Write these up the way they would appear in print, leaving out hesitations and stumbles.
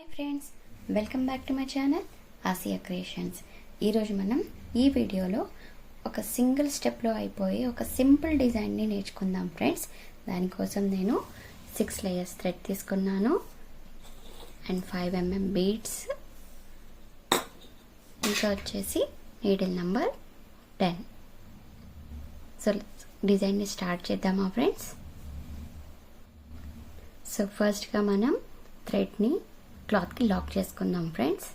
Hi friends, welcome back to my channel Asia creations. ఈరోజు మనం ఈ వీడియోలో ఒక సింగిల్ స్టెప్లో అయిపోయే ఒక సింపుల్ డిజైన్ని నేర్చుకుందాం ఫ్రెండ్స్. దానికోసం నేను 6 లేయర్స్ థ్రెడ్ తీసుకున్నాను అండ్ 5 mm బీడ్స్, ఇంకా వచ్చేసి నీడిల్ నెంబర్ 10. సో డిజైన్ని స్టార్ట్ చేద్దామా ఫ్రెండ్స్. సో ఫస్ట్గా మనం థ్రెడ్ని క్లాత్కి లాక్ చేసుకుందాం ఫ్రెండ్స్.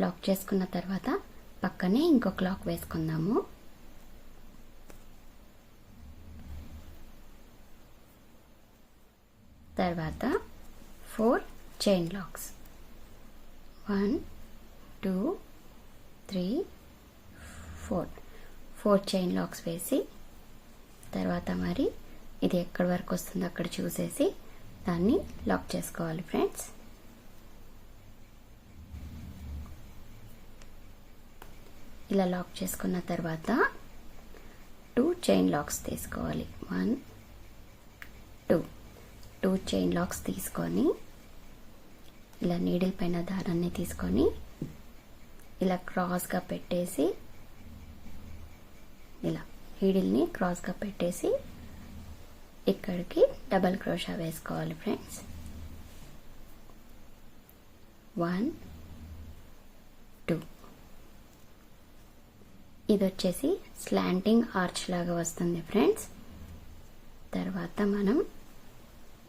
లాక్ చేసుకున్న తర్వాత పక్కనే ఇంకొక లాక్ వేసుకుందాము. తర్వాత 4 చైన్ లాక్స్, 1 2 3 4 చైన్ లాక్స్ వేసి తర్వాత మరి ఇది ఎక్కడి వరకు వస్తుందో అక్కడ చూసేసి దాన్ని లాక్ చేసుకోవాలి ఫ్రెండ్స్. ఇలా లాక్ చేసుకున్న తర్వాత 2 చైన్ లాక్స్ తీసుకోవాలి. 1 2 చైన్ లాక్స్ తీసుకొని ఇలా నీడిల్ పైన దారాన్ని తీసుకొని ఇలా క్రాస్గా పెట్టేసి ఇలా నీడిల్ని క్రాస్గా పెట్టేసి ఇక్కడికి డబల్ క్రోషా వేసుకోవాలి ఫ్రెండ్స్. 1 2 ఇది వచ్చేసి స్లాంటింగ్ ఆర్చ్ లాగా వస్తుంది ఫ్రెండ్స్. తర్వాత మనం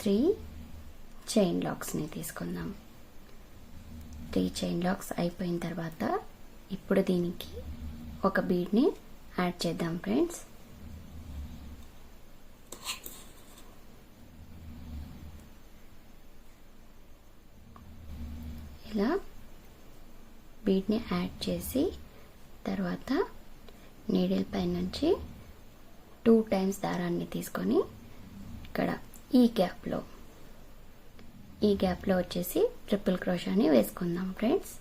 3 చైన్ లాక్స్ని తీసుకుందాం. 3 చైన్ లాక్స్ అయిపోయిన తర్వాత ఇప్పుడు దీనికి ఒక బీడ్ని యాడ్ చేద్దాం ఫ్రెండ్స్. ఇలా బీడ్ని యాడ్ చేసి తర్వాత నీడిల్ పై నుంచి 2 టైమ్స్ దారాన్ని తీసుకొని ఇక్కడ ఈ గ్యాప్లో వచ్చేసి ట్రిపుల్ క్రోషాని వేసుకుందాం ఫ్రెండ్స్.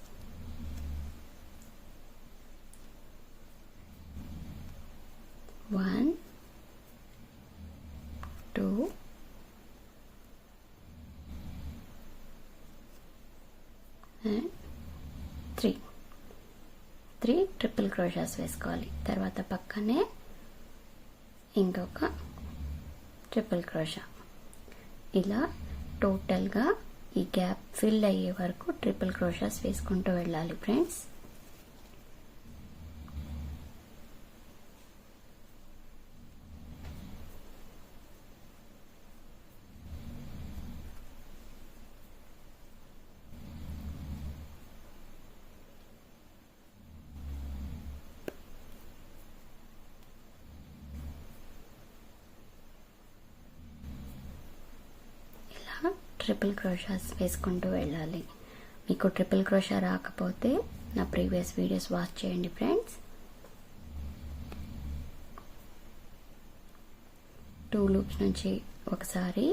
One, 2 and 3 ట్రిపుల్ క్రోషాస్ వేసుకోవాలి. తర్వాత పక్కనే ఇంకొక ట్రిపుల్ క్రోషా. ఇలా టోటల్గా ఈ గ్యాప్ ఫిల్ అయ్యే వరకు ట్రిపుల్ క్రోషాస్ వేసుకుంటూ వెళ్ళాలి ఫ్రెండ్స్. ట్రిపుల్ క్రోషాస్ వేసుకుంటూ వెళ్ళాలి. మీకు ట్రిపుల్ క్రోషా రాకపోతే నా ప్రీవియస్ వీడియోస్ వాచ్ చేయండి ఫ్రెండ్స్. 2 లూప్స్ నుంచి ఒకసారి,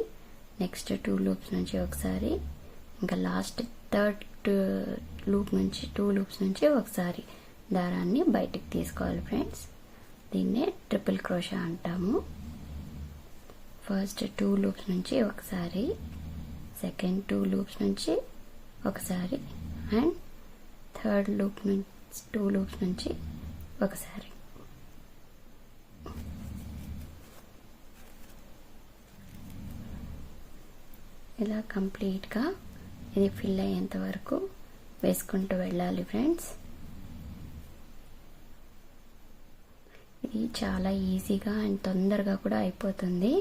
నెక్స్ట్ 2 లూప్స్ నుంచి ఒకసారి, ఇంకా లాస్ట్ 3rd లూప్ నుంచి 2 లూప్స్ నుంచి ఒకసారి దారాన్ని బయటికి తీసుకోవాలి ఫ్రెండ్స్. దీన్నే ట్రిపుల్ క్రోషా అంటాము. ఫస్ట్ 2 లూప్స్ నుంచి ఒకసారి, సెకండ్ 2 లూప్స్ నుంచి ఒకసారి అండ్ 3rd లూప్ నుంచి 2 లూప్స్ నుంచి ఒకసారి. ఇలా కంప్లీట్గా ఇది ఫిల్ అయ్యేంత వరకు వేసుకుంటూ వెళ్ళాలి ఫ్రెండ్స్. ఇది చాలా ఈజీగా అండ్ తొందరగా కూడా అయిపోతుంది.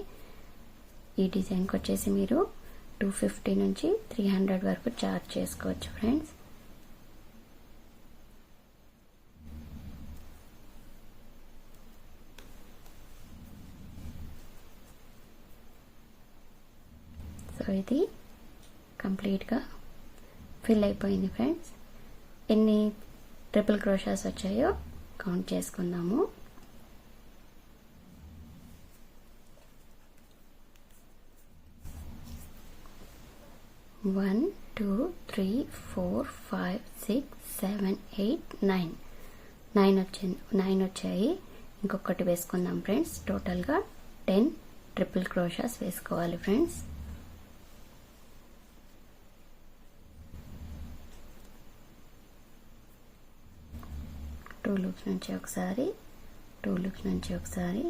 ఈ డిజైన్కి వచ్చేసి మీరు 250 నుంచి 300 వరకు చార్జ్ చేసుకోవచ్చు ఫ్రెండ్స్. సో ఇది కంప్లీట్గా ఫిల్ అయిపోయింది ఫ్రెండ్స్. ఎన్ని ట్రిపుల్ క్రోషాస్ వచ్చాయో కౌంట్ చేసుకుందాము. 1 2 3 4 5 6 7 8 9 వచ్చాయి. ఇంకొకటి వేసుకుందాం ఫ్రెండ్స్. టోటల్గా 10 ట్రిపుల్ క్రోషాస్ వేసుకోవాలి ఫ్రెండ్స్. టూ లూప్స్ నుంచి ఒకసారి, టూ లూప్స్ నుంచి ఒకసారి,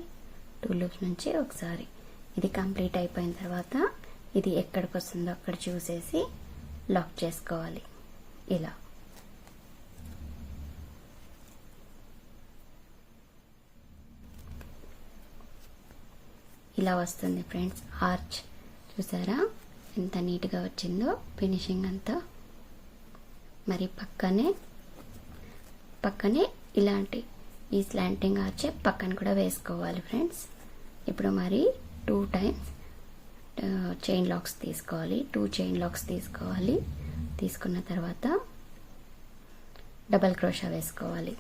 టూ లూప్స్ నుంచి ఒకసారి. ఇది కంప్లీట్ అయిపోయిన తర్వాత ఇది ఎక్కడికి వస్తుందో అక్కడ చూసేసి లాక్ చేసుకోవాలి. ఇలా ఇలా వస్తుంది ఫ్రెండ్స్ ఆర్చ్. చూసారా ఎంత నీట్గా వచ్చిందో ఫినిషింగ్ అంతా. మరి పక్కనే ఇలాంటి ఈ స్లాంటింగ్ ఆర్చ్ పక్కన కూడా వేసుకోవాలి ఫ్రెండ్స్. ఇప్పుడు మరి 2 టైమ్స్ చైన్ లాక్స్ తీసుకోవాలి. 2 చైన్ లాక్స్ తీసుకోవాలి. తీసుకున్న తర్వాత డబల్ క్రోషా వేసుకోవాలి.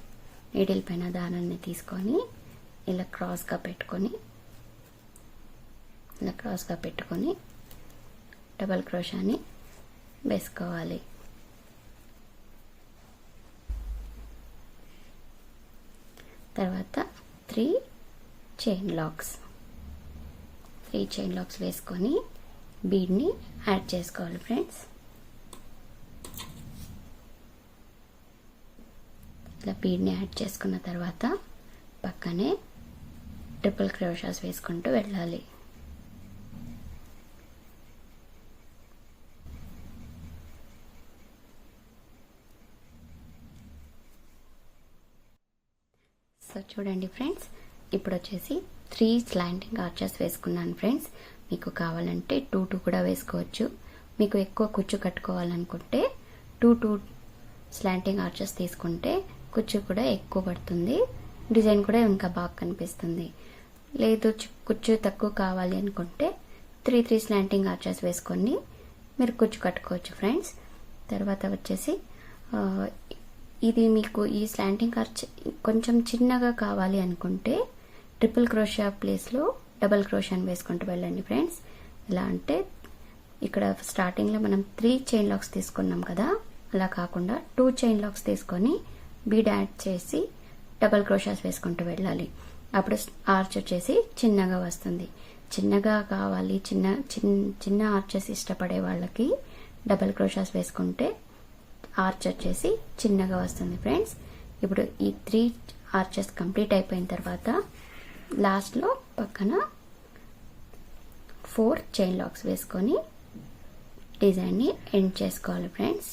నీడిల్ పైన దారాన్ని తీసుకొని ఇలా క్రాస్గా పెట్టుకొని డబల్ క్రోషాని వేసుకోవాలి. తర్వాత 3 చైన్ లాక్స్ వేసుకొని బీడ్ని యాడ్ చేసుకోవాలి ఫ్రెండ్స్. ఇలా బీడ్ని యాడ్ చేసుకున్న తర్వాత పక్కనే ట్రిపుల్ క్రోషాస్ వేసుకుంటూ వెళ్ళాలి. సో చూడండి ఫ్రెండ్స్, ఇప్పుడు వచ్చేసి 3 స్లాంటింగ్ ఆర్చెస్ వేసుకున్నాను ఫ్రెండ్స్. మీకు కావాలంటే 2 కూడా వేసుకోవచ్చు. మీకు ఎక్కువ కుచ్చు కట్టుకోవాలనుకుంటే 2 స్లాంటింగ్ ఆర్చెస్ తీసుకుంటే కుచ్చు కూడా ఎక్కువ పడుతుంది, డిజైన్ కూడా ఇంకా బాగా కనిపిస్తుంది. లేదు కుచ్చు తక్కువ కావాలి అనుకుంటే 3 స్లాంటింగ్ ఆర్చెస్ వేసుకొని మీరు కుచ్చు కట్టుకోవచ్చు ఫ్రెండ్స్. తర్వాత వచ్చేసి ఇది మీకు ఈ స్లాంటింగ్ ఆర్చ్ కొంచెం చిన్నగా కావాలి అనుకుంటే ట్రిపుల్ క్రోషా ప్లేస్లో డబల్ క్రోషాని వేసుకుంటూ వెళ్ళండి ఫ్రెండ్స్. ఎలా అంటే ఇక్కడ స్టార్టింగ్లో మనం 3 చైన్ లాక్స్ తీసుకున్నాం కదా, అలా కాకుండా 2 చైన్ లాక్స్ తీసుకొని బీడ్ యాడ్ చేసి డబల్ క్రోషాస్ వేసుకుంటూ వెళ్ళాలి. అప్పుడు ఆర్చ్ వచ్చేసి చిన్నగా వస్తుంది. చిన్నగా కావాలి, చిన్న ఆర్చెస్ ఇష్టపడే వాళ్ళకి డబల్ క్రోషాస్ వేసుకుంటే ఆర్చ్ వచ్చేసి చిన్నగా వస్తుంది ఫ్రెండ్స్. ఇప్పుడు ఈ 3 ఆర్చెస్ కంప్లీట్ అయిపోయిన తర్వాత లాస్ట్లో పక్కన 4 చైన్ లాక్స్ వేసుకొని డిజైన్ని ఎండ్ చేసుకోవాలి ఫ్రెండ్స్.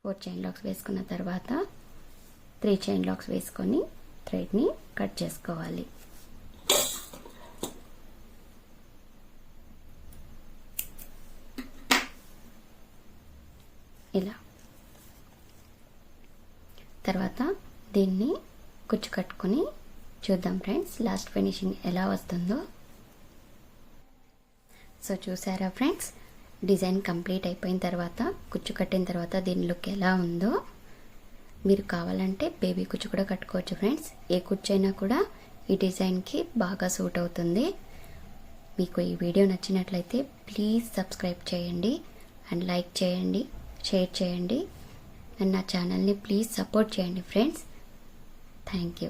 4 చైన్ లాక్స్ వేసుకున్న తర్వాత 3 చైన్ లాక్స్ వేసుకొని థ్రెడ్ని కట్ చేసుకోవాలి. ఇలా తర్వాత దీన్ని కుచ్చు కట్టుకొని చూద్దాం ఫ్రెండ్స్ లాస్ట్ ఫినిషింగ్ ఎలా వస్తుందో. సో చూసారా ఫ్రెండ్స్, డిజైన్ కంప్లీట్ అయిపోయిన తర్వాత కుచ్చు కట్టిన తర్వాత దీని లుక్ ఎలా ఉందో. మీరు కావాలంటే బేబీ కుచ్చు కూడా కట్టుకోవచ్చు ఫ్రెండ్స్. ఏ కుచ్చు అయినా కూడా ఈ డిజైన్కి బాగా సూట్ అవుతుంది. మీకు ఈ వీడియో నచ్చినట్లయితే ప్లీజ్ సబ్స్క్రైబ్ చేయండి అండ్ లైక్ చేయండి, షేర్ చేయండి అండ్ నా ఛానల్ని ప్లీజ్ సపోర్ట్ చేయండి ఫ్రెండ్స్. Thank you.